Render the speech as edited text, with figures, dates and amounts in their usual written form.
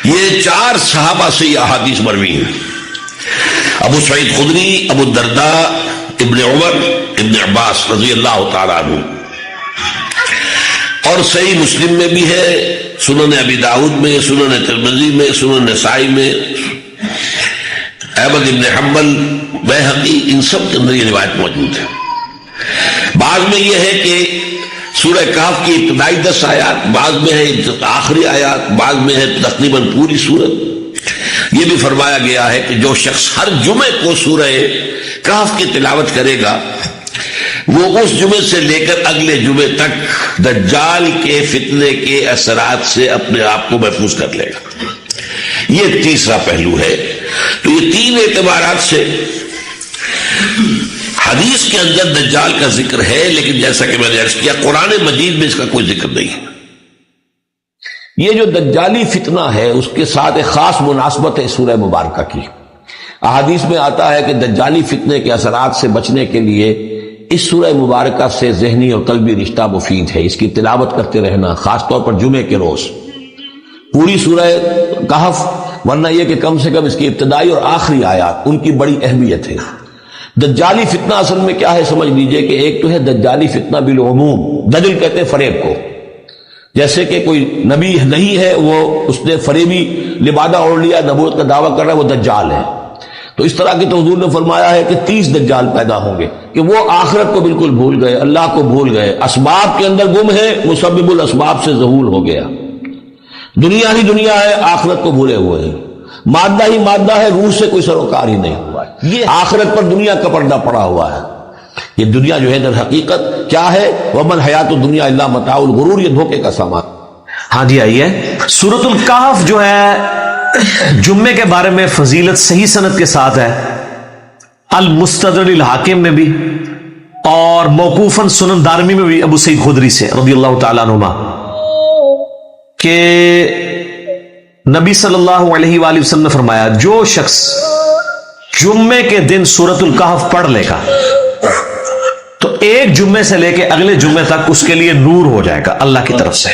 یہ 4 صحابہ سے یہ احادیث مروی ہیں: ابو سعید خدری، ابو الدرداء، ابن عمر، ابن عباس رضی اللہ تعالیٰ عنہ. اور صحیح مسلم میں بھی ہے، سنن ابی داؤد میں، سنن ترمذی میں، سنن نسائی میں، احمد ابن حنبل، بیہقی، ان سب کے اندر یہ روایت موجود ہے. بعض میں یہ ہے کہ سورہ کہف کی ابتدائی 10 آیات، بعض میں ہے آخری آیات، بعض میں ہے تقریباً پوری سورت. یہ بھی فرمایا گیا ہے کہ جو شخص ہر جمعے کو سورہ کہف کی تلاوت کرے گا وہ اس جمعے سے لے کر اگلے جمعے تک دجال کے فتنے کے اثرات سے اپنے آپ کو محفوظ کر لے گا. یہ تیسرا پہلو ہے. تو یہ 3 اعتبارات سے حدیث کے اندر دجال کا ذکر ہے، لیکن جیسا کہ میں نے عرض کیا قرآن مجید میں اس کا کوئی ذکر نہیں ہے. یہ جو دجالی فتنہ ہے اس کے ساتھ ایک خاص مناسبت ہے سورہ مبارکہ کی. احادیث میں آتا ہے کہ دجالی فتنے کے اثرات سے بچنے کے لیے اس سورہ مبارکہ سے ذہنی اور قلبی رشتہ مفید ہے. اس کی تلاوت کرتے رہنا، خاص طور پر جمعے کے روز. پوری سورہ کہف، ورنہ یہ کہ کم سے کم اس کی ابتدائی اور آخری آیات، ان کی بڑی اہمیت ہے. دجالی فتنہ اصل میں کیا ہے سمجھ لیجئے کہ ایک تو ہے دجالی فتنہ بالعموم. دجل کہتے ہیں فریب کو. جیسے کہ کوئی نبی نہیں ہے، وہ اس نے فریبی لبادہ اوڑھ لیا، نبوت کا دعویٰ کر رہا ہے، وہ دجال ہے. تو اس طرح کی تو حضور نے فرمایا ہے کہ 30 دجال پیدا ہوں گے کہ وہ آخرت کو بالکل بھول گئے، اللہ کو بھول گئے، اسباب کے اندر گم ہے، مسبب الاسباب سے ظہور ہو گیا. دنیا ہی دنیا ہے، آخرت کو بھولے ہوئے ہیں. مادہ ہی مادہ ہے، روح سے کوئی سروکار ہی نہیں ہوا ہے. یہ آخرت پر دنیا کا پردہ پڑا ہوا ہے. یہ دنیا جو ہے در حقیقت کیا ہے؟ وَمَا الْحَيَاةُ الدُّنْيَا إِلَّا مَتَاعُ الْغُرُورِ، یہ دھوکے کا سامان. ہاں جی آئیے. سورۃ الکہف جو ہے جمعے کے بارے میں فضیلت صحیح سند کے ساتھ ہے، المستدرک الحاکم میں بھی اور موقوفاً سنن دارمی میں بھی ابو سعید خدری سے رضی اللہ تعالیٰ عنہما کہ نبی صلی اللہ علیہ وآلہ وسلم نے فرمایا جو شخص جمعے کے دن سورۃ الکہف پڑھ لے گا تو ایک جمعے سے لے کے اگلے جمعے تک اس کے لیے نور ہو جائے گا اللہ کی طرف سے.